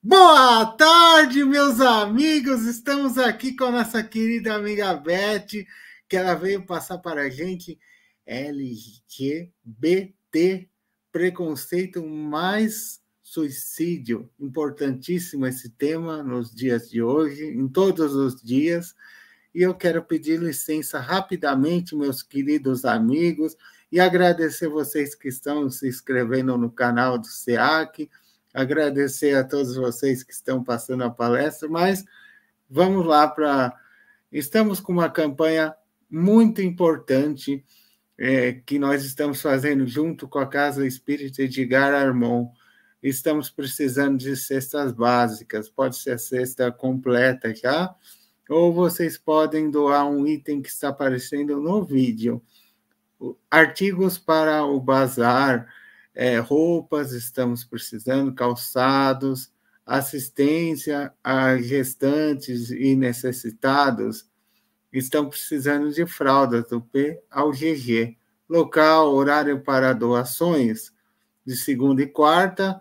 Boa tarde, meus amigos. Estamos aqui com a nossa querida amiga Beth, que ela veio passar para a gente LGBT, preconceito mais suicídio. Importantíssimo esse tema nos dias de hoje, em todos os dias. E eu quero pedir licença rapidamente, meus queridos amigos, e agradecer vocês que estão se inscrevendo no canal do SEAC, agradecer a todos vocês que estão passando a palestra, mas vamos lá para... Estamos com uma campanha muito importante que nós estamos fazendo junto com a Casa Espírita Edgar Armon. Estamos precisando de cestas básicas, pode ser a cesta completa já, ou vocês podem doar um item que está aparecendo no vídeo. Artigos para o bazar, roupas, estamos precisando, calçados, assistência a gestantes e necessitados, estão precisando de fraldas do P ao GG. Local, horário para doações, de segunda e quarta,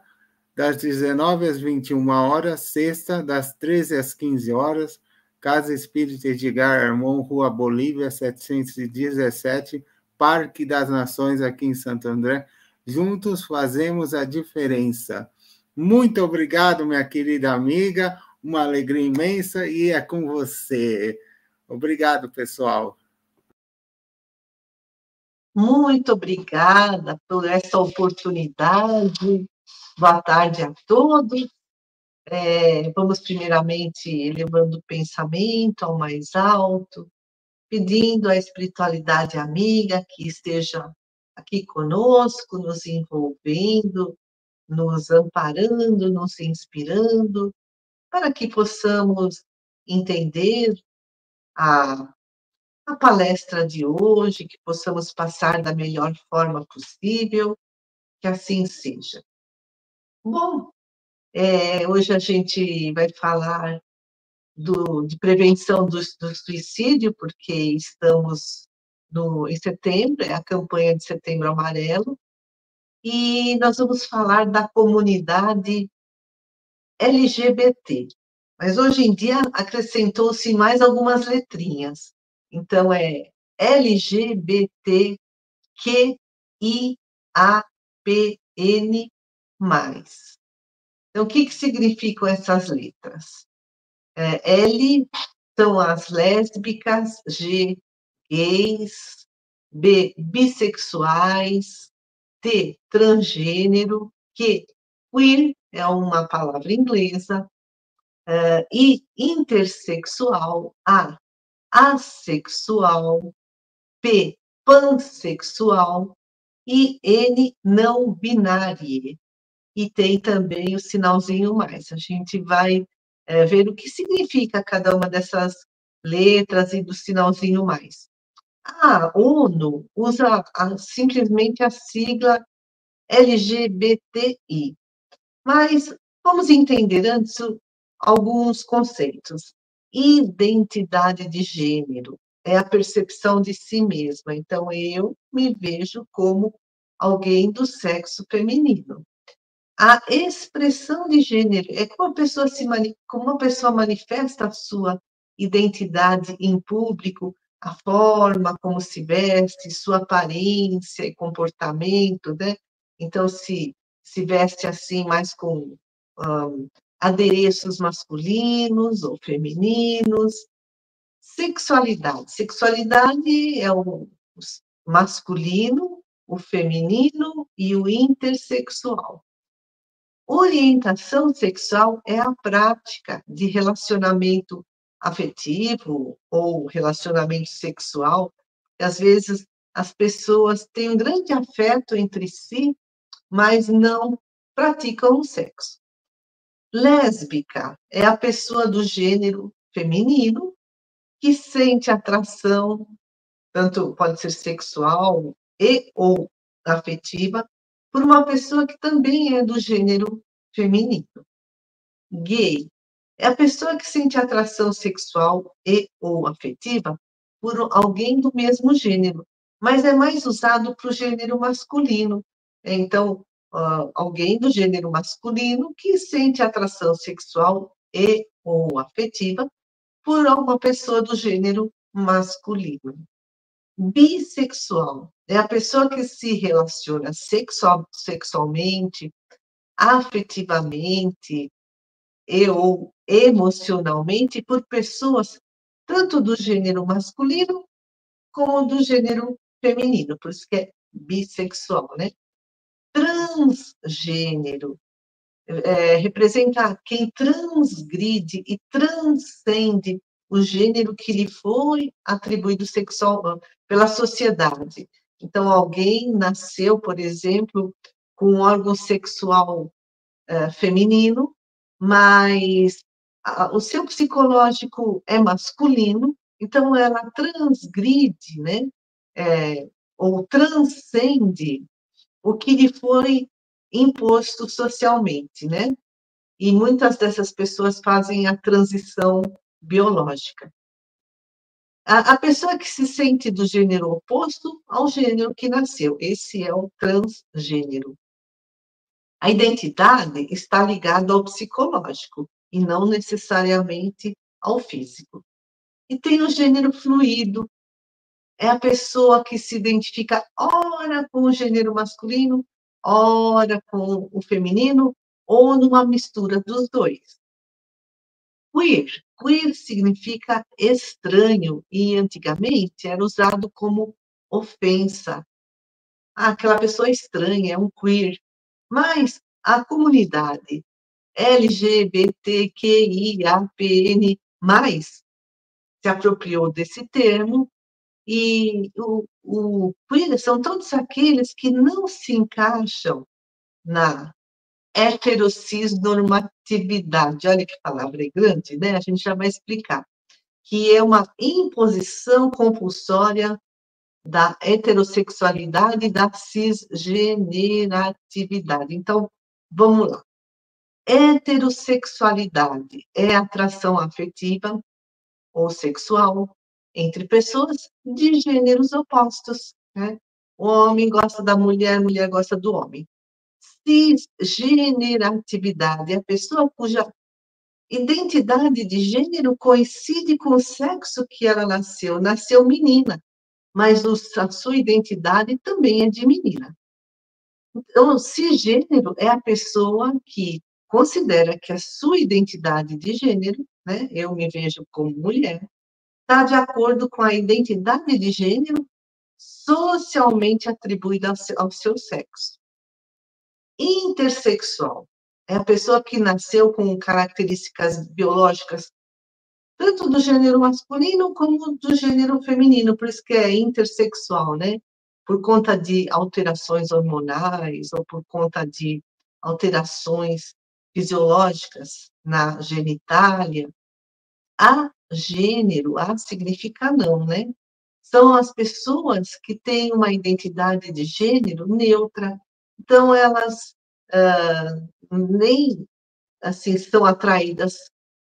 das 19 às 21 horas, sexta, das 13 às 15 horas, Casa Espírita Edgar Armon, Rua Bolívia, 717, Parque das Nações, aqui em Santo André. Juntos fazemos a diferença. Muito obrigado, minha querida amiga. Uma alegria imensa e é com você. Obrigado, pessoal. Muito obrigada por essa oportunidade. Boa tarde a todos. Vamos primeiramente elevando o pensamento ao mais alto, pedindo à espiritualidade amiga que esteja aqui conosco, nos envolvendo, nos amparando, nos inspirando, para que possamos entender a palestra de hoje, que possamos passar da melhor forma possível, que assim seja. Bom, hoje a gente vai falar de prevenção do suicídio, porque estamos em setembro, é a campanha de Setembro Amarelo, e nós vamos falar da comunidade LGBT. Mas hoje em dia acrescentou-se mais algumas letrinhas. Então é LGBTQIAPN+. Então, o que significam essas letras? L são as lésbicas, G, gays, B, bissexuais, T, transgênero, Q, queer, é uma palavra inglesa, I, intersexual, A, assexual, P, pansexual e N, não binário. E tem também o sinalzinho mais. A gente vai ver o que significa cada uma dessas letras e do sinalzinho mais. A ONU usa simplesmente a sigla LGBTI, mas vamos entender antes alguns conceitos. Identidade de gênero é a percepção de si mesma, então eu me vejo como alguém do sexo feminino. A expressão de gênero é como uma pessoa manifesta a sua identidade em público, a forma como se veste, sua aparência e comportamento, né? Então, se veste assim mais com adereços masculinos ou femininos. Sexualidade é o masculino, o feminino e o intersexual. Orientação sexual é a prática de relacionamento afetivo ou relacionamento sexual. Às vezes, as pessoas têm um grande afeto entre si, mas não praticam o sexo. Lésbica é a pessoa do gênero feminino que sente atração, tanto pode ser sexual e ou afetiva, por uma pessoa que também é do gênero feminino. Gay é a pessoa que sente atração sexual e ou afetiva por alguém do mesmo gênero, mas é mais usado para o gênero masculino. Então, alguém do gênero masculino que sente atração sexual e ou afetiva por uma pessoa do gênero masculino. Bissexual é a pessoa que se relaciona sexualmente, afetivamente e ou emocionalmente por pessoas tanto do gênero masculino como do gênero feminino, por isso que é bissexual, né? Transgênero representa quem transgride e transcende o gênero que lhe foi atribuído sexual pela sociedade. Então, alguém nasceu, por exemplo, com um órgão sexual feminino, mas o seu psicológico é masculino, então ela transgride, né? Ou transcende o que lhe foi imposto socialmente, né? E muitas dessas pessoas fazem a transição biológica. A pessoa que se sente do gênero oposto ao gênero que nasceu, esse é o transgênero. A identidade está ligada ao psicológico e não necessariamente ao físico. E tem o gênero fluido, é a pessoa que se identifica ora com o gênero masculino, ora com o feminino, ou numa mistura dos dois. Queer significa estranho e antigamente era usado como ofensa. Aquela pessoa estranha é um queer. Mas a comunidade LGBTQIAPN+, se apropriou desse termo, e o queer são todos aqueles que não se encaixam na heterossexnormatividade. Olha que palavra grande, né? A gente já vai explicar. Que é uma imposição compulsória da heterossexualidade e da cisgeneratividade. Então, vamos lá. Heterossexualidade é atração afetiva ou sexual entre pessoas de gêneros opostos, né? O homem gosta da mulher, a mulher gosta do homem. Cisgeneratividade é a pessoa cuja identidade de gênero coincide com o sexo que ela nasceu. Nasceu menina, mas a sua identidade também é de menina. Então, cisgênero é a pessoa que considera que a sua identidade de gênero, né, eu me vejo como mulher, está de acordo com a identidade de gênero socialmente atribuída ao seu sexo. Intersexual é a pessoa que nasceu com características biológicas tanto do gênero masculino como do gênero feminino, por isso que é intersexual, né? Por conta de alterações hormonais ou por conta de alterações fisiológicas na genitália. Agênero, significa não, né? São as pessoas que têm uma identidade de gênero neutra, então elas nem assim são atraídas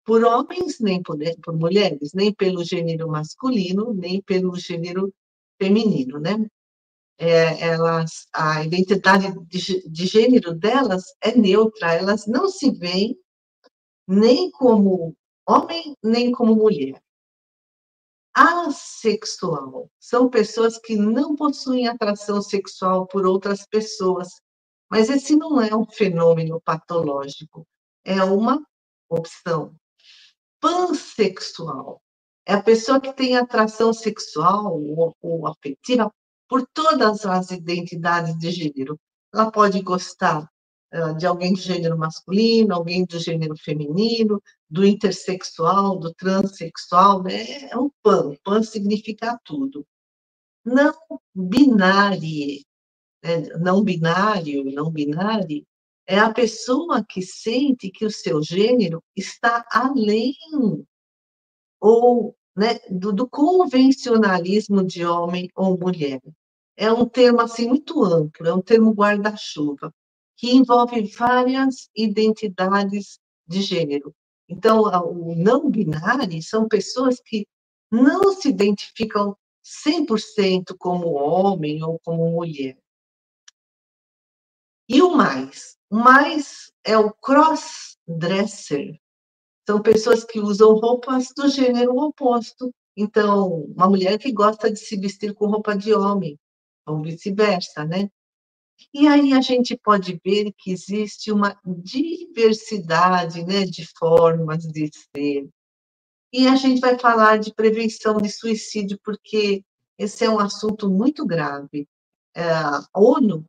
por homens, nem por mulheres, nem pelo gênero masculino, nem pelo gênero feminino, né? A identidade de gênero delas é neutra, elas não se veem nem como homem, nem como mulher. Assexual são pessoas que não possuem atração sexual por outras pessoas, mas esse não é um fenômeno patológico, é uma opção. Pansexual é a pessoa que tem atração sexual ou afetiva por todas as identidades de gênero. Ela pode gostar de alguém do gênero masculino, alguém do gênero feminino, do intersexual, do transexual, né? É um pan. Pan significa tudo. Não binário, não binário, não binário, é a pessoa que sente que o seu gênero está além ou, né, do convencionalismo de homem ou mulher. É um termo assim muito amplo, é um termo guarda-chuva, que envolve várias identidades de gênero. Então, o não binário são pessoas que não se identificam 100% como homem ou como mulher. E o mais? O mais é o cross-dresser. São pessoas que usam roupas do gênero oposto. Então, uma mulher que gosta de se vestir com roupa de homem, ou vice-versa, né? E aí a gente pode ver que existe uma diversidade, né, de formas de ser. E a gente vai falar de prevenção de suicídio, porque esse é um assunto muito grave. A ONU,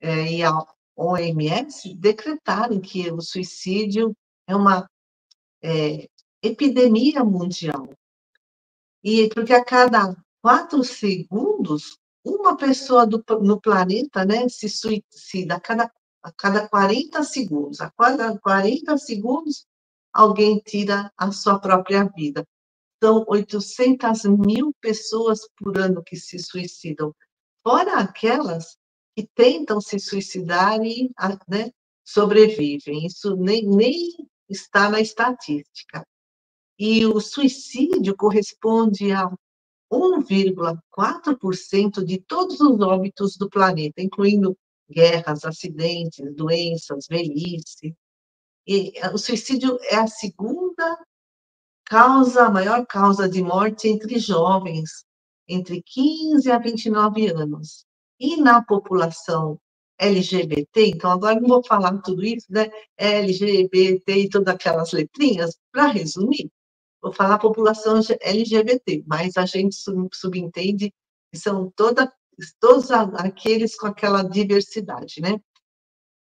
e a OMS decretaram que o suicídio é uma epidemia mundial. E porque a cada 4 segundos, uma pessoa no planeta, né, se suicida. A cada 40 segundos. A cada 40 segundos, alguém tira a sua própria vida. São 800.000 pessoas por ano que se suicidam, fora aquelas que tentam se suicidar e, né, sobrevivem. Isso nem está na estatística. E o suicídio corresponde a 1,4% de todos os óbitos do planeta, incluindo guerras, acidentes, doenças, velhice. E o suicídio é a segunda a maior causa de morte entre jovens, entre 15 a 29 anos. E na população LGBT, então agora não vou falar tudo isso, né? LGBT e todas aquelas letrinhas, para resumir, vou falar população LGBT, mas a gente subentende que são todos aqueles com aquela diversidade, né?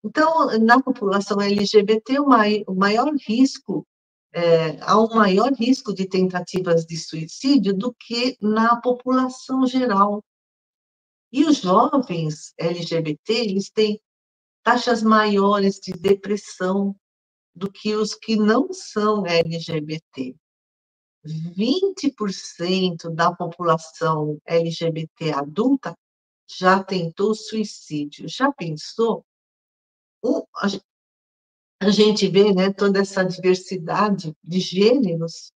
Então, na população LGBT, o maior risco, há um maior risco de tentativas de suicídio do que na população geral. E os jovens LGBT, eles têm taxas maiores de depressão do que os que não são LGBT. 20% da população LGBT adulta já tentou suicídio. Já pensou? A gente vê, né, toda essa diversidade de gêneros,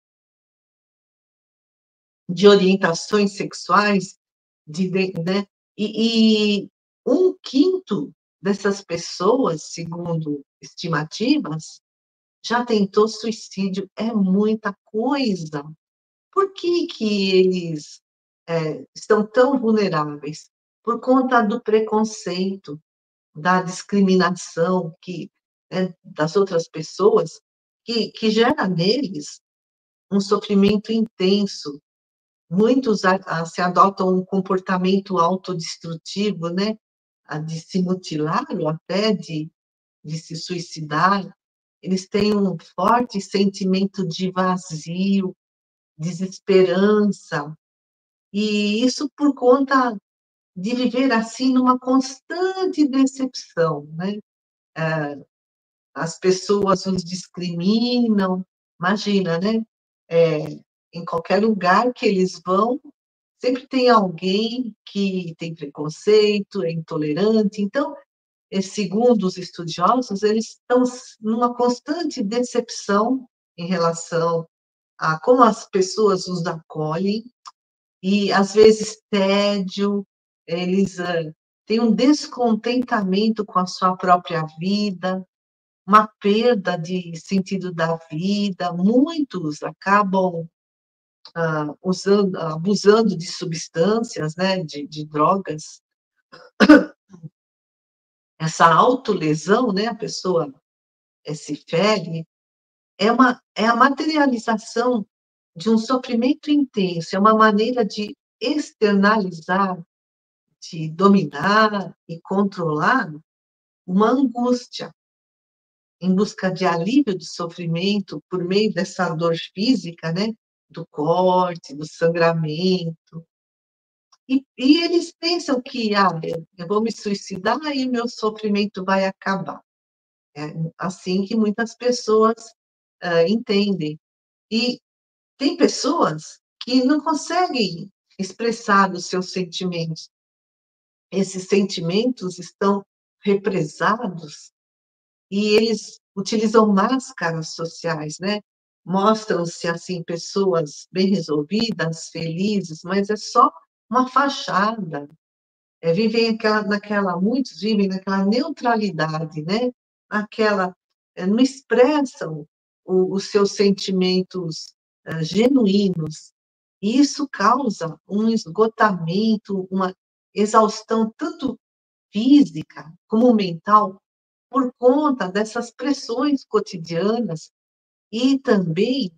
de orientações sexuais, né, e 1/5 dessas pessoas, segundo estimativas, já tentou suicídio. É muita coisa. Por que que eles estão tão vulneráveis? Por conta do preconceito, da discriminação das outras pessoas, que gera neles um sofrimento intenso. Muitos se adotam um comportamento autodestrutivo, né? De se mutilar ou até de se suicidar. Eles têm um forte sentimento de vazio, desesperança, e isso por conta de viver assim numa constante decepção, né? As pessoas os discriminam, imagina, né? Em qualquer lugar que eles vão, sempre tem alguém que tem preconceito, é intolerante. Então, segundo os estudiosos, eles estão numa constante decepção em relação a como as pessoas os acolhem, e às vezes tédio, eles têm um descontentamento com a sua própria vida, uma perda de sentido da vida. Muitos acabam abusando de substâncias, né, de drogas. Essa autolesão, né, a pessoa se fere, é a materialização de um sofrimento intenso, é uma maneira de externalizar, de dominar e controlar uma angústia, em busca de alívio do sofrimento por meio dessa dor física, né, do corte, do sangramento. E eles pensam que, eu vou me suicidar e o meu sofrimento vai acabar. É assim que muitas pessoas entendem. E tem pessoas que não conseguem expressar os seus sentimentos. Esses sentimentos estão represados e eles utilizam máscaras sociais, né? Mostram-se, assim, pessoas bem resolvidas, felizes, mas é só uma fachada. muitos vivem naquela neutralidade, né? Não expressam os seus sentimentos genuínos. E isso causa um esgotamento, uma exaustão, tanto física como mental, por conta dessas pressões cotidianas e também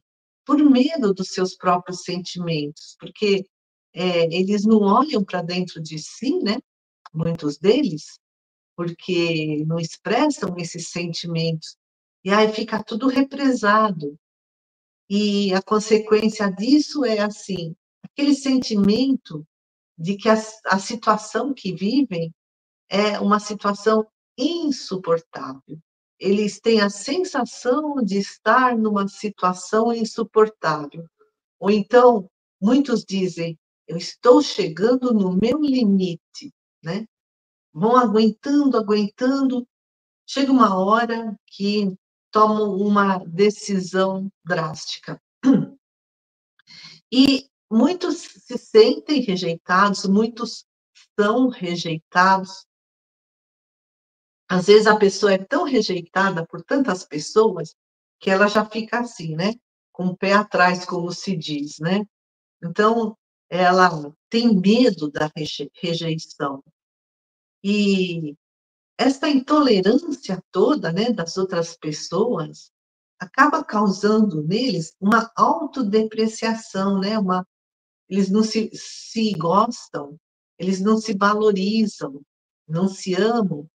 por medo dos seus próprios sentimentos, porque eles não olham para dentro de si, né? Muitos deles, porque não expressam esses sentimentos, e aí fica tudo represado. E a consequência disso é, assim, aquele sentimento de que a situação que vivem é uma situação insuportável. Eles têm a sensação de estar numa situação insuportável. Ou então, muitos dizem, eu estou chegando no meu limite, né? Vão aguentando, aguentando, chega uma hora que tomam uma decisão drástica. E muitos se sentem rejeitados, muitos são rejeitados. Às vezes a pessoa é tão rejeitada por tantas pessoas que ela já fica assim, né? Com o pé atrás, como se diz, né? Então, ela tem medo da rejeição. E essa intolerância toda, né, das outras pessoas acaba causando neles uma autodepreciação, né? Eles não se gostam, eles não se valorizam, não se amam.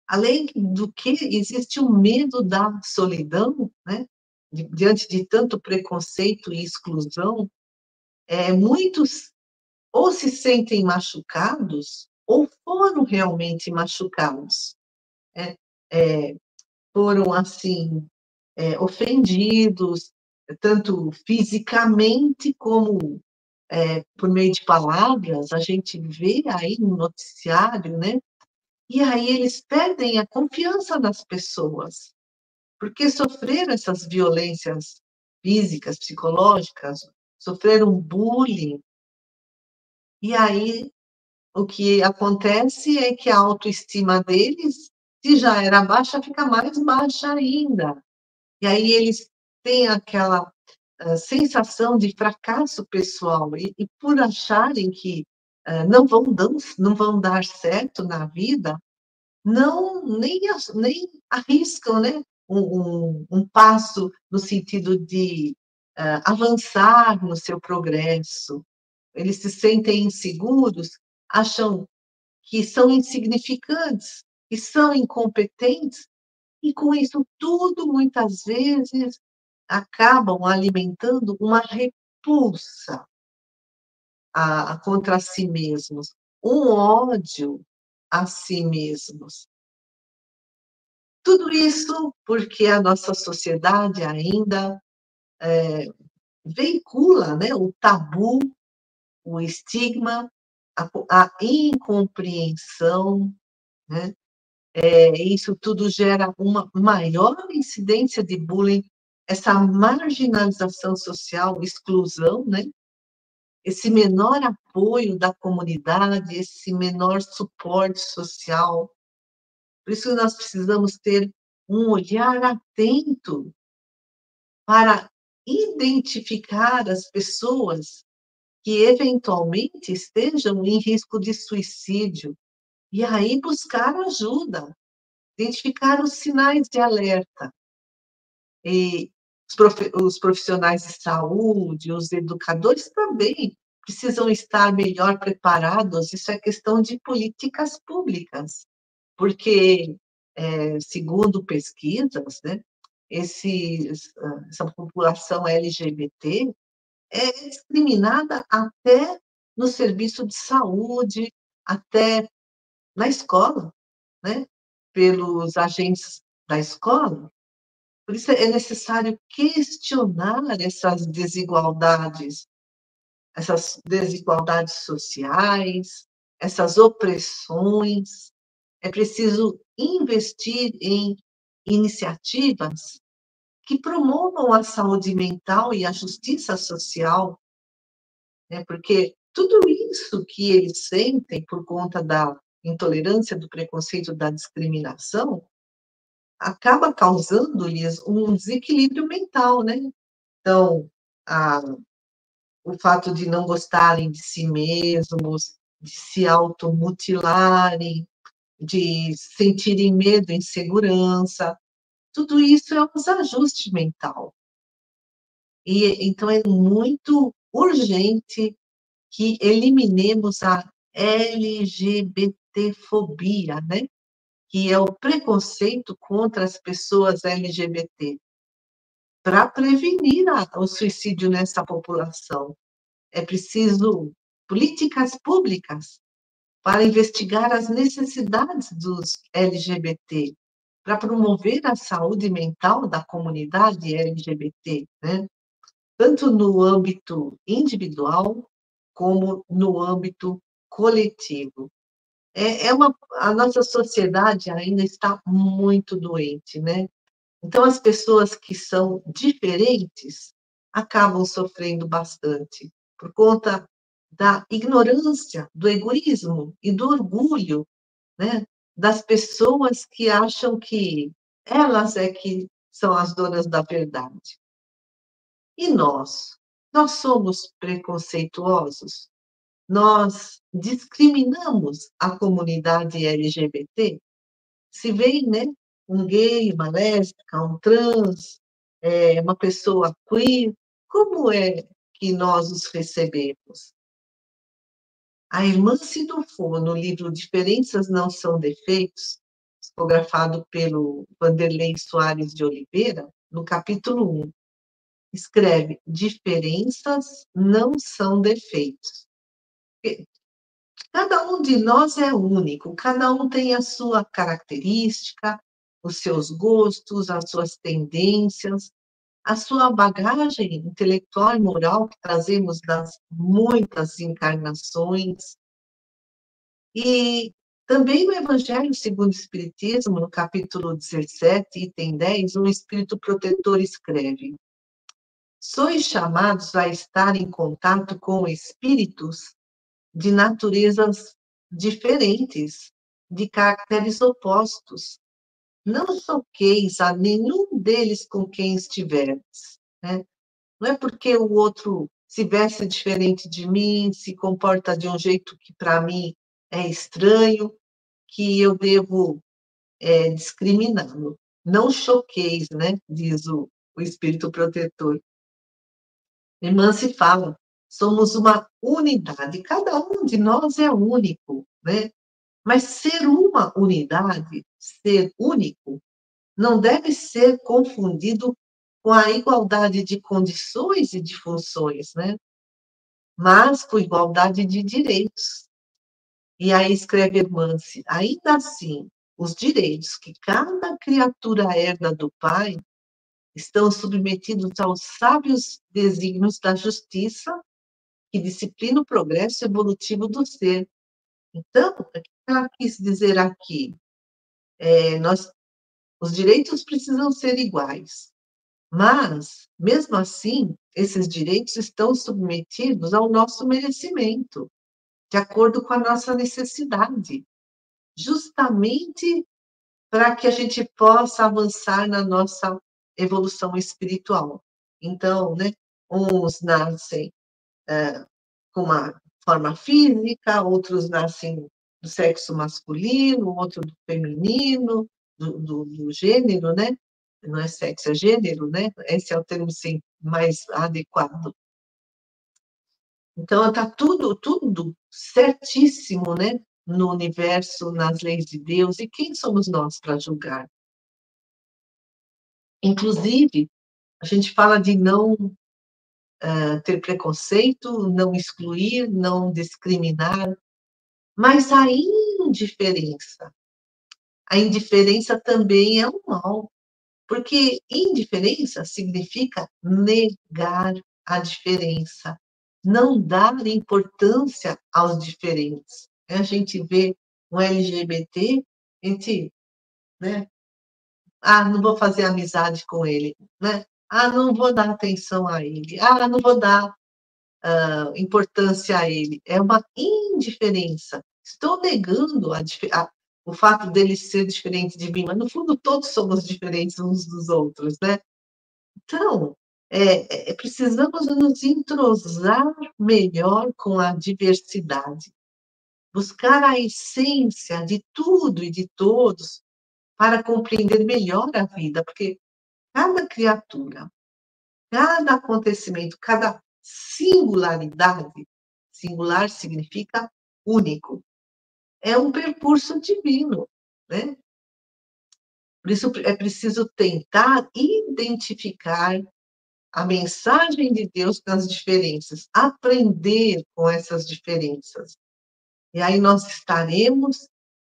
Além do que, existe o medo da solidão, né? Diante de tanto preconceito e exclusão, muitos ou se sentem machucados ou foram realmente machucados, né? Foram, assim, ofendidos, tanto fisicamente como por meio de palavras, a gente vê aí no noticiário, né? E aí eles perdem a confiança nas pessoas, porque sofreram essas violências físicas, psicológicas, sofreram bullying, e aí o que acontece é que a autoestima deles, se já era baixa, fica mais baixa ainda. E aí eles têm aquela sensação de fracasso pessoal, e por acharem que não vão dar certo na vida, nem arriscam, né, um passo no sentido de avançar no seu progresso. Eles se sentem inseguros, acham que são insignificantes, que são incompetentes, e com isso tudo, muitas vezes, acabam alimentando uma repulsa contra si mesmos, um ódio a si mesmos. Tudo isso porque a nossa sociedade ainda veicula, né, o tabu, o estigma, a incompreensão, né? Isso tudo gera uma maior incidência de bullying, essa marginalização social, exclusão, né? Esse menor apoio da comunidade, esse menor suporte social. Por isso nós precisamos ter um olhar atento para identificar as pessoas que eventualmente estejam em risco de suicídio, e aí buscar ajuda, identificar os sinais de alerta. E os profissionais de saúde, os educadores também precisam estar melhor preparados, isso é questão de políticas públicas, porque, segundo pesquisas, né, essa população LGBT é discriminada até no serviço de saúde, até na escola, né, pelos agentes da escola. Por isso é necessário questionar essas desigualdades sociais, essas opressões. É preciso investir em iniciativas que promovam a saúde mental e a justiça social, né? Porque tudo isso que eles sentem por conta da intolerância, do preconceito, da discriminação, acaba causando-lhes um desequilíbrio mental, né? Então, o fato de não gostarem de si mesmos, de se automutilarem, de sentirem medo, insegurança, tudo isso é um desajuste mental. E então é muito urgente que eliminemos a LGBTfobia, né? Que é o preconceito contra as pessoas LGBT, para prevenir o suicídio nessa população. É preciso políticas públicas para investigar as necessidades dos LGBT, para promover a saúde mental da comunidade LGBT, né? Tanto no âmbito individual como no âmbito coletivo. A nossa sociedade ainda está muito doente, né? Então, as pessoas que são diferentes acabam sofrendo bastante por conta da ignorância, do egoísmo e do orgulho, né? Das pessoas que acham que elas é que são as donas da verdade. E nós? Nós somos preconceituosos? Nós discriminamos a comunidade LGBT? Se vem, né, um gay, uma lésbica, um trans, uma pessoa queer, como é que nós os recebemos? A irmã Sidofo, no livro Diferenças Não São Defeitos, psicografado pelo Vanderlei Soares de Oliveira, no capítulo 1, escreve: diferenças não são defeitos. Cada um de nós é único, cada um tem a sua característica, os seus gostos, as suas tendências, a sua bagagem intelectual e moral que trazemos das muitas encarnações. E também no Evangelho segundo o Espiritismo, no capítulo 17, item 10, o Espírito Protetor escreve: sois chamados a estar em contato com espíritos de naturezas diferentes, de caracteres opostos. Não choqueis a nenhum deles com quem estiveres, né? Não é porque o outro se veste diferente de mim, se comporta de um jeito que para mim é estranho, que eu devo discriminá-lo. Não choqueis, né? Diz o Espírito Protetor. Irmã se fala, somos uma unidade, cada um de nós é único, né? Mas ser uma unidade, ser único, não deve ser confundido com a igualdade de condições e de funções, né? Mas com igualdade de direitos. E aí escreve Hermance, ainda assim, os direitos que cada criatura herda do Pai estão submetidos aos sábios desígnios da justiça que disciplina o progresso evolutivo do ser. Então, o que ela quis dizer aqui? Os direitos precisam ser iguais, mas, mesmo assim, esses direitos estão submetidos ao nosso merecimento, de acordo com a nossa necessidade, justamente para que a gente possa avançar na nossa evolução espiritual. Então, né, uns nascem com uma forma física, outros nascem do sexo masculino, outro do feminino, do gênero, né? Não é sexo, é gênero, né? Esse é o termo sim, mais adequado. Então, está tudo certíssimo, né? No universo, nas leis de Deus, e quem somos nós para julgar? Inclusive, a gente fala de não ter preconceito, não excluir, não discriminar, mas a indiferença também é um mal, porque indiferença significa negar a diferença, não dar importância aos diferentes. A gente vê um LGBT, a gente, né? Não vou fazer amizade com ele, né? Não vou dar atenção a ele. Não vou dar importância a ele. É uma indiferença. Estou negando o fato dele ser diferente de mim, mas no fundo todos somos diferentes uns dos outros, né? Então, precisamos nos entrosar melhor com a diversidade, buscar a essência de tudo e de todos para compreender melhor a vida, porque cada criatura, cada acontecimento, cada singularidade, singular significa único, é um percurso divino, né? Por isso é preciso tentar identificar a mensagem de Deus nas diferenças, aprender com essas diferenças. E aí nós estaremos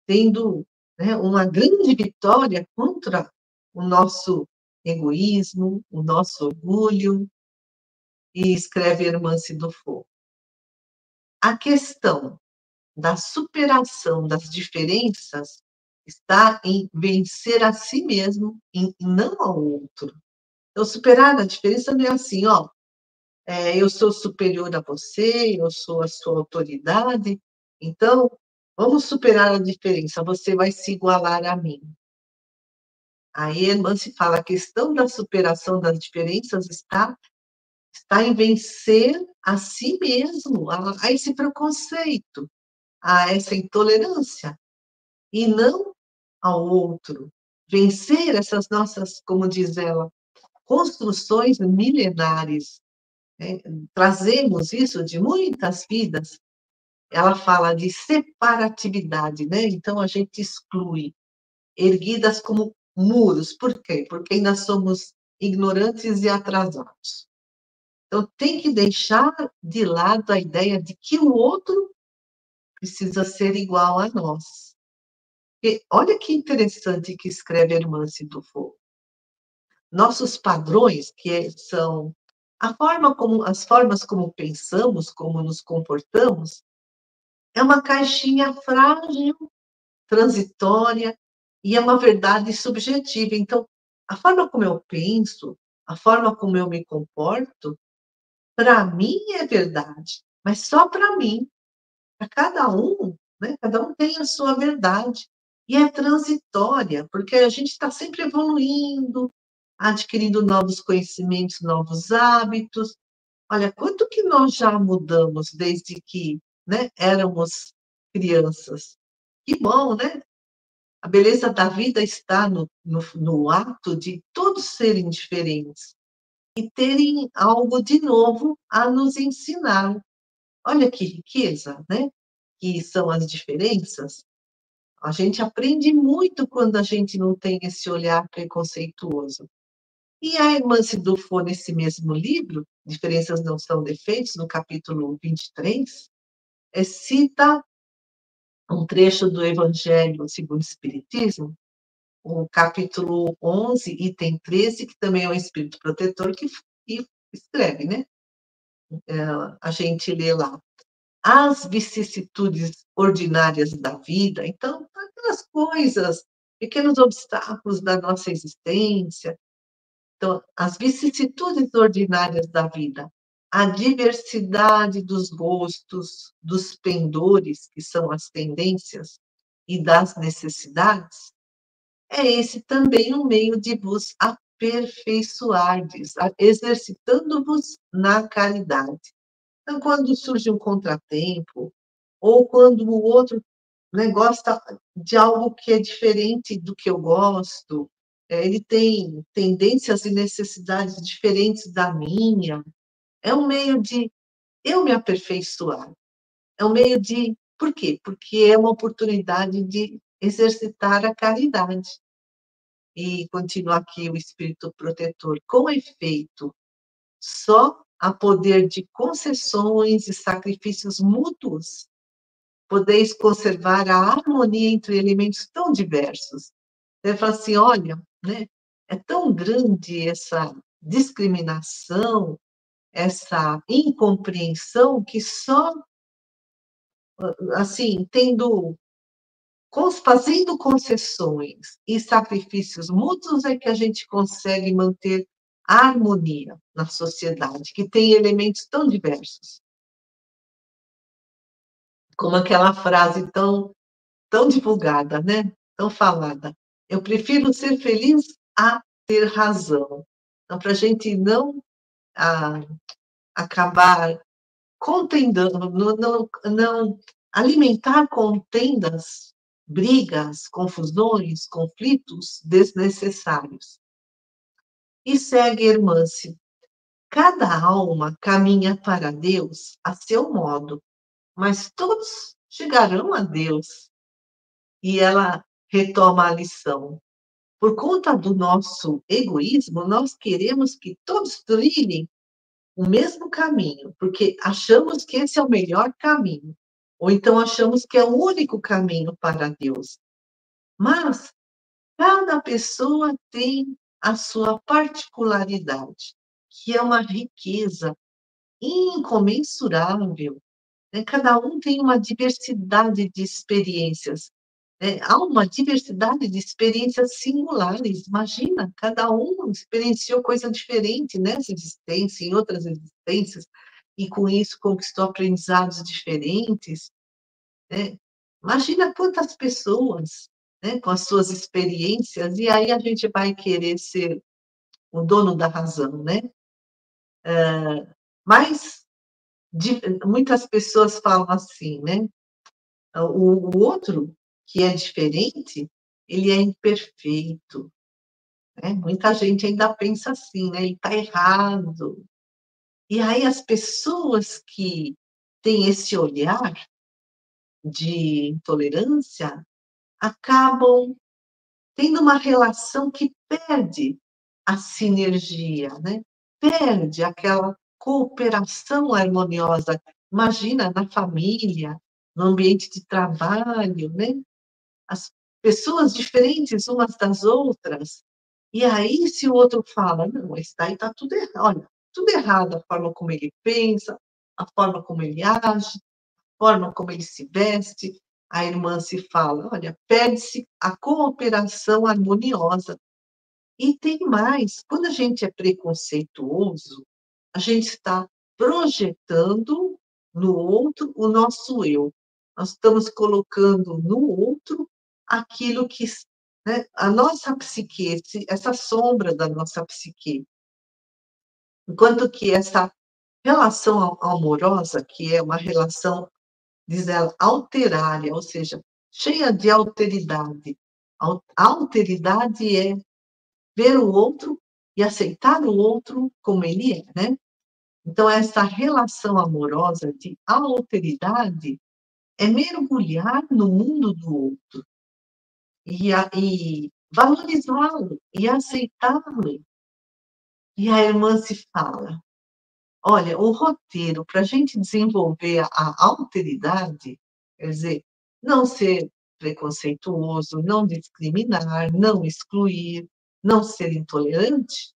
tendo, né, uma grande vitória contra o nosso egoísmo, o nosso orgulho, e escreve Hermance do Fogo. A questão da superação das diferenças está em vencer a si mesmo e não ao outro. Então, superar a diferença não é assim, ó, eu sou superior a você, eu sou a sua autoridade, então vamos superar a diferença, você vai se igualar a mim. Aí Hermance fala, a questão da superação das diferenças está em vencer a si mesmo, a esse preconceito, a essa intolerância, e não ao outro. Vencer essas nossas, como diz ela, construções milenares, né? Trazemos isso de muitas vidas. Ela fala de separatividade, né? Então a gente exclui, erguidas como muros. Por quê? Porque ainda somos ignorantes e atrasados. Então tem que deixar de lado a ideia de que o outro precisa ser igual a nós. E olha que interessante que escreve Hermance do Fogo. Nossos padrões, são as formas como pensamos, como nos comportamos, é uma caixinha frágil, transitória, e é uma verdade subjetiva. Então, a forma como eu penso, a forma como eu me comporto, para mim é verdade, mas só para mim. Para cada um, né? Cada um tem a sua verdade. E é transitória, porque a gente está sempre evoluindo, adquirindo novos conhecimentos, novos hábitos. Olha, quanto que nós já mudamos desde que, né, éramos crianças. Que bom, né? A beleza da vida está no ato de todos serem diferentes e terem algo de novo a nos ensinar. Olha que riqueza, né? Que são as diferenças. A gente aprende muito quando a gente não tem esse olhar preconceituoso. E a irmã Sidufo, nesse mesmo livro, Diferenças Não São Defeitos, no capítulo 23, cita um trecho do Evangelho segundo o Espiritismo, o capítulo 11, item 13, que também é um espírito protetor, que escreve, né? A gente lê lá. As vicissitudes ordinárias da vida, então, aquelas coisas, pequenos obstáculos da nossa existência. Então, as vicissitudes ordinárias da vida, a diversidade dos gostos, dos pendores, que são as tendências, e das necessidades, é esse também um meio de vos aperfeiçoardes, exercitando-vos na caridade. Então, quando surge um contratempo, ou quando o outro, né, gosta de algo que é diferente do que eu gosto, ele tem tendências e necessidades diferentes da minha, é um meio de eu me aperfeiçoar, é um meio de... Por quê? Porque é uma oportunidade de exercitar a caridade. E continua aqui o espírito protetor. Com efeito, só a poder de concessões e sacrifícios mútuos podeis conservar a harmonia entre elementos tão diversos. Ele fala assim, olha, né, é tão grande essa discriminação, essa incompreensão, que só, assim, fazendo concessões e sacrifícios mútuos é que a gente consegue manter a harmonia na sociedade, que tem elementos tão diversos. como aquela frase tão divulgada, né? Tão falada. Eu prefiro ser feliz a ter razão. Então, para a gente não ah, acabar contendendo, não alimentar contendas, brigas, confusões, conflitos desnecessários. E segue Hermance. Cada alma caminha para Deus a seu modo, mas todos chegarão a Deus. E ela retoma a lição. Por conta do nosso egoísmo, nós queremos que todos trilhem o mesmo caminho, porque achamos que esse é o melhor caminho, ou então achamos que é o único caminho para Deus. Mas cada pessoa tem a sua particularidade, que é uma riqueza incomensurável, né? Cada um tem uma diversidade de experiências, né? Há uma diversidade de experiências singulares. Imagina, cada um experienciou coisa diferente nessa existência, em outras existências, e com isso conquistou aprendizados diferentes, né? Imagina quantas pessoas, né, com as suas experiências, e aí a gente vai querer ser o dono da razão, né? Mas muitas pessoas falam assim, né? O outro, que é diferente, ele é imperfeito, né? Muita gente ainda pensa assim, né? Ele está errado. E aí as pessoas que têm esse olhar de intolerância acabam tendo uma relação que perde a sinergia, né? Perde aquela cooperação harmoniosa. Imagina na família, no ambiente de trabalho, né? As pessoas diferentes umas das outras. E aí, se o outro fala, não, esse daí está tudo errado, olha, tudo errado, a forma como ele pensa, a forma como ele age, a forma como ele se veste, a irmã se fala, olha, perde-se a cooperação harmoniosa. E tem mais, quando a gente é preconceituoso, a gente está projetando no outro o nosso eu. Nós estamos colocando no outro aquilo que, né, a nossa psique, essa sombra da nossa psique. Enquanto que essa relação amorosa, que é uma relação, diz ela, alterária, ou seja, cheia de alteridade. A alteridade é ver o outro e aceitar o outro como ele é, né? Então, essa relação amorosa de alteridade é mergulhar no mundo do outro e valorizá-lo e aceitá-lo. E a irmã se fala, olha, o roteiro para a gente desenvolver a alteridade, quer dizer, não ser preconceituoso, não discriminar, não excluir, não ser intolerante,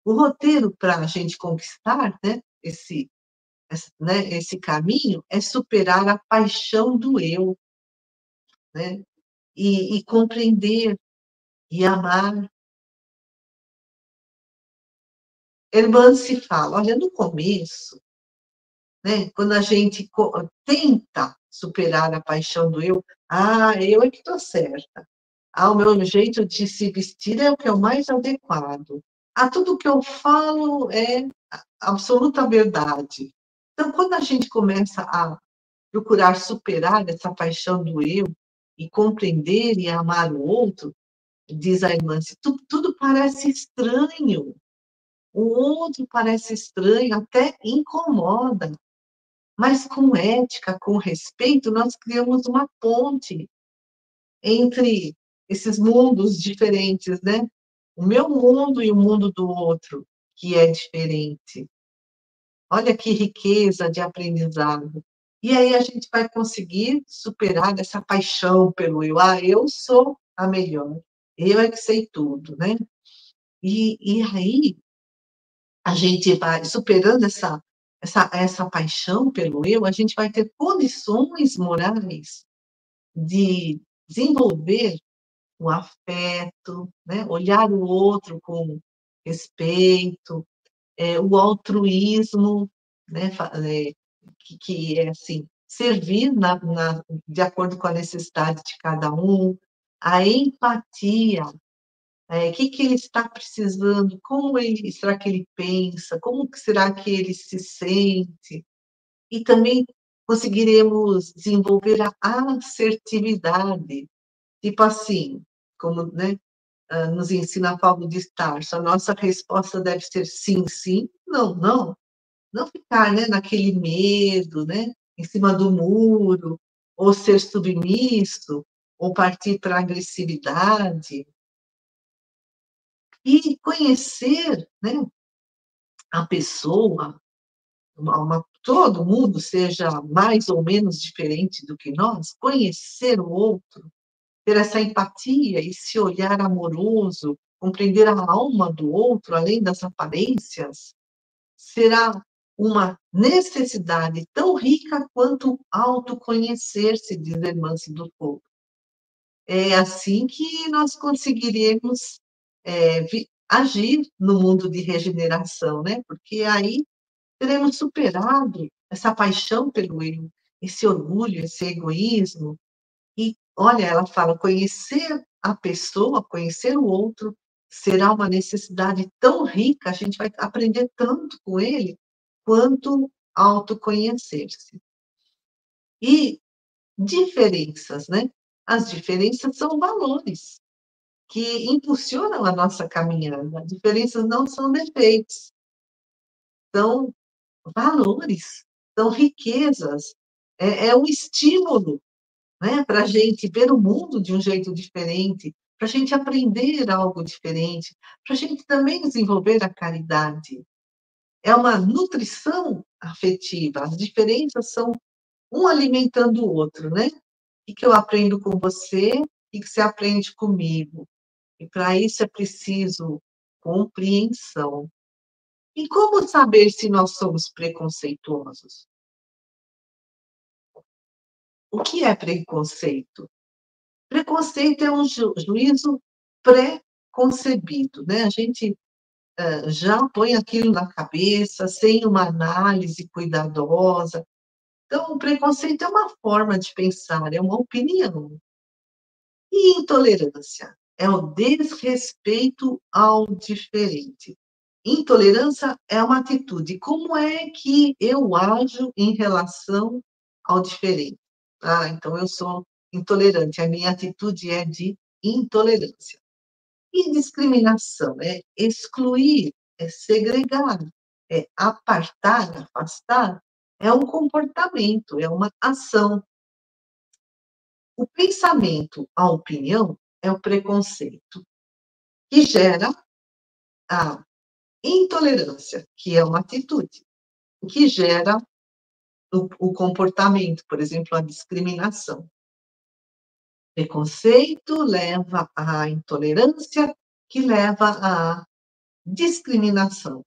o roteiro para a gente conquistar, né, esse caminho é superar a paixão do eu, né, e compreender e amar. Irmã se fala, olha, no começo, né, quando a gente tenta superar a paixão do eu, eu é que estou certa. O meu jeito de se vestir é o que é o mais adequado. Tudo que eu falo é absoluta verdade. Então, quando a gente começa a procurar superar essa paixão do eu e compreender e amar o outro, diz a irmã, tudo parece estranho. O outro parece estranho, até incomoda. Mas com ética, com respeito, nós criamos uma ponte entre esses mundos diferentes, né? O meu mundo e o mundo do outro, que é diferente. Olha que riqueza de aprendizado. E aí a gente vai conseguir superar essa paixão pelo eu. Eu sou a melhor. Eu é que sei tudo, né? E aí a gente vai superando essa paixão pelo eu, a gente vai ter condições morais de desenvolver o afeto, né? Olhar o outro com respeito, o altruísmo, né? Que é assim, servir de acordo com a necessidade de cada um, a empatia, o que ele está precisando, como será que ele pensa, como que será que ele se sente, e também conseguiremos desenvolver a assertividade, tipo assim, como, né, nos ensina Paulo de Tarso, a nossa resposta deve ser sim, sim, não, não. Não ficar, né, naquele medo, né, em cima do muro, ou ser submisso, ou partir para a agressividade. E conhecer, né, a pessoa, todo mundo seja mais ou menos diferente do que nós, conhecer o outro, ter essa empatia, esse olhar amoroso, compreender a alma do outro, além das aparências, será uma necessidade tão rica quanto autoconhecer-se, diz a irmã Cidocou. É assim que nós conseguiremos agir no mundo de regeneração, né? Porque aí teremos superado essa paixão pelo eu, esse orgulho, esse egoísmo. E, olha, ela fala, conhecer a pessoa, conhecer o outro, será uma necessidade tão rica, a gente vai aprender tanto com ele, quanto autoconhecer-se. E diferenças, né? As diferenças são valores que impulsionam a nossa caminhada. As diferenças não são defeitos, são valores, são riquezas, é um estímulo, né, para a gente ver o mundo de um jeito diferente, para a gente aprender algo diferente, para a gente também desenvolver a caridade. É uma nutrição afetiva, as diferenças são um alimentando o outro, né? O que eu aprendo com você, o que você aprende comigo. E para isso é preciso compreensão. E como saber se nós somos preconceituosos? O que é preconceito? Preconceito é um juízo pré-concebido, né? A gente já põe aquilo na cabeça, sem uma análise cuidadosa. Então, o preconceito é uma forma de pensar, é uma opinião. E intolerância é o desrespeito ao diferente. Intolerância é uma atitude. Como é que eu ajo em relação ao diferente? Ah, então eu sou intolerante, a minha atitude é de intolerância. E discriminação é excluir, é segregar, é apartar, afastar, é um comportamento, é uma ação. O pensamento, a opinião, é o preconceito, que gera a intolerância, que é uma atitude, o que gera o comportamento, por exemplo, a discriminação. Preconceito leva à intolerância, que leva à discriminação.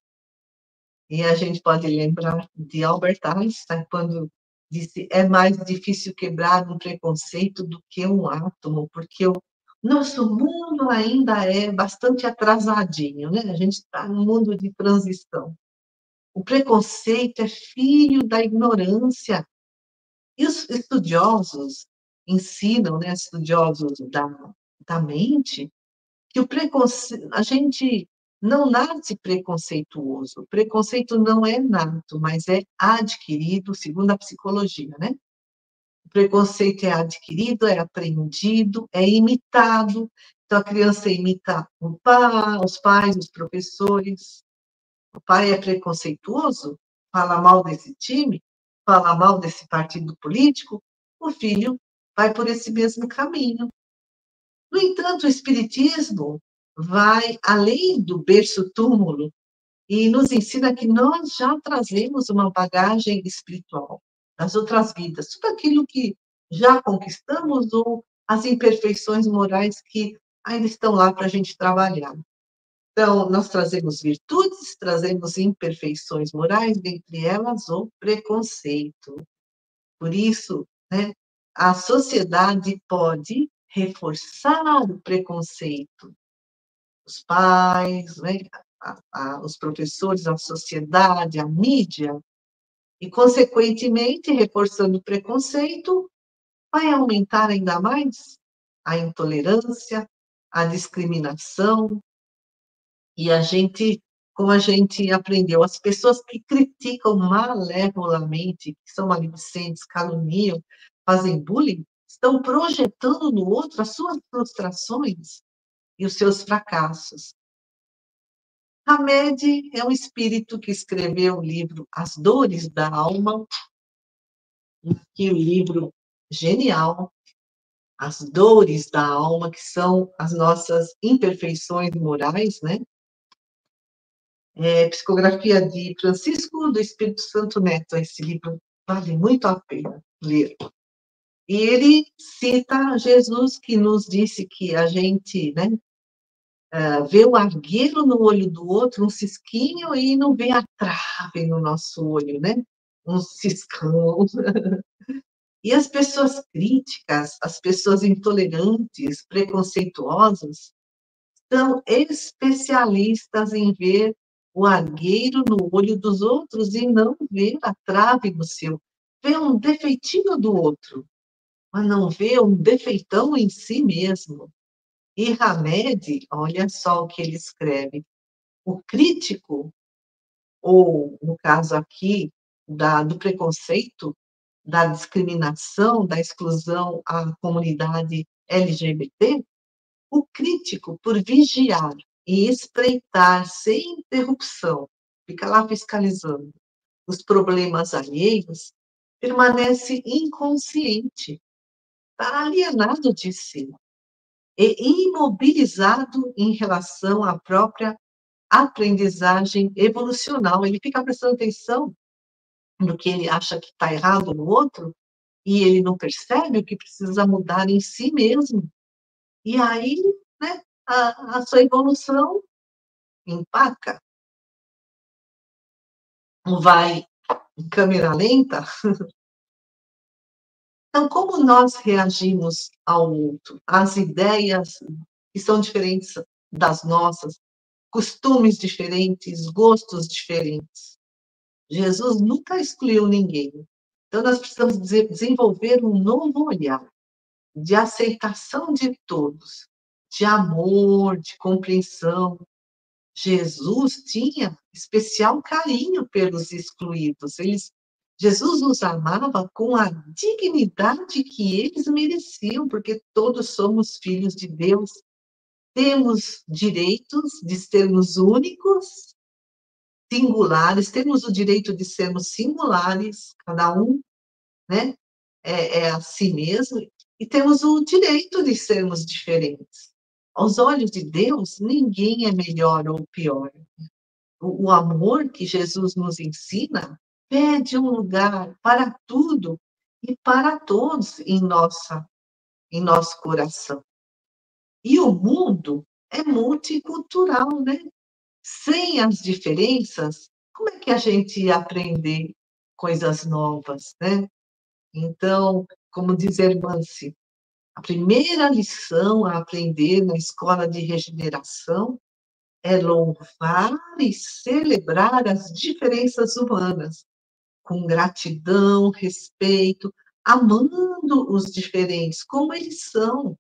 E a gente pode lembrar de Albert Einstein, quando disse: é mais difícil quebrar um preconceito do que um átomo, porque o nosso mundo ainda é bastante atrasadinho, né? A gente está num mundo de transição. O preconceito é filho da ignorância. E os estudiosos ensinam, né, estudiosos da mente, que o preconceito, a gente não nasce preconceituoso. O preconceito não é nato, mas é adquirido, segundo a psicologia, né? O preconceito é adquirido, é aprendido, é imitado. Então, a criança imita o pai, os pais, os professores. O pai é preconceituoso, fala mal desse time, fala mal desse partido político, o filho vai por esse mesmo caminho. No entanto, o Espiritismo vai além do berço-túmulo e nos ensina que nós já trazemos uma bagagem espiritual das outras vidas, tudo aquilo que já conquistamos ou as imperfeições morais que ainda estão lá para a gente trabalhar. Então, nós trazemos virtudes, trazemos imperfeições morais, dentre elas o preconceito. Por isso, né, a sociedade pode reforçar o preconceito. Os pais, né, os professores, a sociedade, a mídia, E, consequentemente, reforçando o preconceito, vai aumentar ainda mais a intolerância, a discriminação, e como a gente aprendeu, as pessoas que criticam malevolamente, que são maledicentes, caluniam, fazem bullying, estão projetando no outro as suas frustrações e os seus fracassos. Hamed é um espírito que escreveu o livro As Dores da Alma, que é um livro genial, As Dores da Alma, que são as nossas imperfeições morais, né? Psicografia de Francisco do Espírito Santo Neto. Esse livro vale muito a pena ler. E ele cita Jesus, que nos disse que a gente, né, vê o argueiro no olho do outro, um cisquinho, e não vê a trave no nosso olho, né? Um ciscão. E as pessoas críticas, as pessoas intolerantes, preconceituosas, são especialistas em ver o argueiro no olho dos outros e não ver a trave no seu. Ver um defeitinho do outro, mas não ver um defeitão em si mesmo. E Hamed, olha só o que ele escreve. O crítico, ou, no caso aqui, do preconceito, da discriminação, da exclusão à comunidade LGBT, o crítico, por vigiar e espreitar sem interrupção, fica lá fiscalizando os problemas alheios, permanece inconsciente, está alienado de si e imobilizado em relação à própria aprendizagem evolucional. Ele fica prestando atenção no que ele acha que está errado no outro e ele não percebe o que precisa mudar em si mesmo. E aí, né, a sua evolução empaca, vai em câmera lenta. Então, como nós reagimos ao outro, às ideias que são diferentes das nossas, costumes diferentes, gostos diferentes? Jesus nunca excluiu ninguém. Então, nós precisamos desenvolver um novo olhar de aceitação de todos, de amor, de compreensão. Jesus tinha especial carinho pelos excluídos. Jesus os amava com a dignidade que eles mereciam, porque todos somos filhos de Deus. Temos direitos de sermos únicos, singulares, temos o direito de sermos singulares, cada um, né, é a si mesmo, e temos o direito de sermos diferentes. Aos olhos de Deus, ninguém é melhor ou pior. O amor que Jesus nos ensina pede um lugar para tudo e para todos em nosso coração. E o mundo é multicultural, né? Sem as diferenças, como é que a gente ia aprender coisas novas, né? Então, como diz a Irmãci, a primeira lição a aprender na escola de regeneração é louvar e celebrar as diferenças humanas, com gratidão, respeito, amando os diferentes como eles são,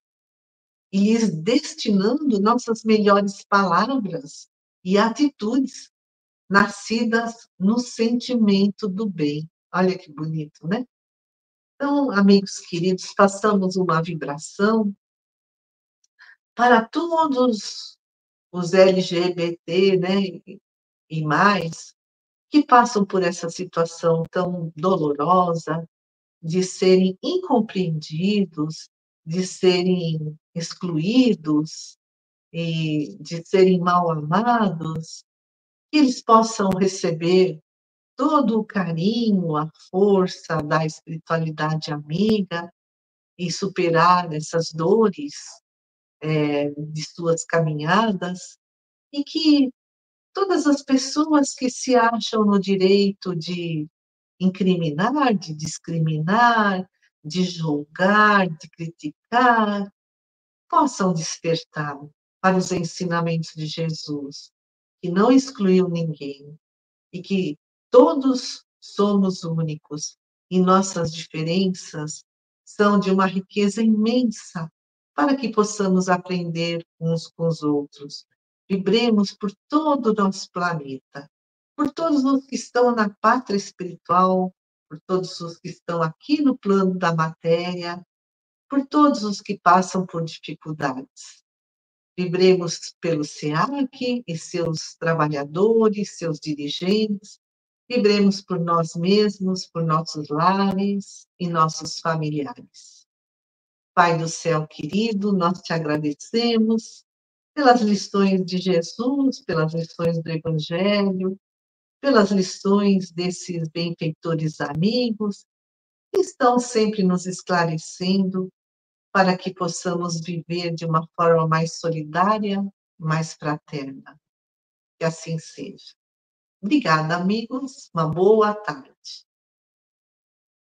e lhes destinando nossas melhores palavras e atitudes, nascidas no sentimento do bem. Olha que bonito, né? Então, amigos queridos, façamos uma vibração para todos os LGBT, né, e mais, que passam por essa situação tão dolorosa de serem incompreendidos, de serem excluídos e de serem mal amados, que eles possam receber todo o carinho, a força da espiritualidade amiga e superar essas dores de suas caminhadas, e que todas as pessoas que se acham no direito de incriminar, de discriminar, de julgar, de criticar, possam despertar para os ensinamentos de Jesus, que não excluiu ninguém, e que todos somos únicos e nossas diferenças são de uma riqueza imensa para que possamos aprender uns com os outros. Vibremos por todo o nosso planeta, por todos os que estão na pátria espiritual, por todos os que estão aqui no plano da matéria, por todos os que passam por dificuldades. Vibremos pelo SEAC e seus trabalhadores, seus dirigentes, vibremos por nós mesmos, por nossos lares e nossos familiares. Pai do céu querido, nós te agradecemos pelas lições de Jesus, pelas lições do Evangelho, pelas lições desses benfeitores amigos, que estão sempre nos esclarecendo para que possamos viver de uma forma mais solidária, mais fraterna. Que assim seja. Obrigada, amigos. Uma boa tarde.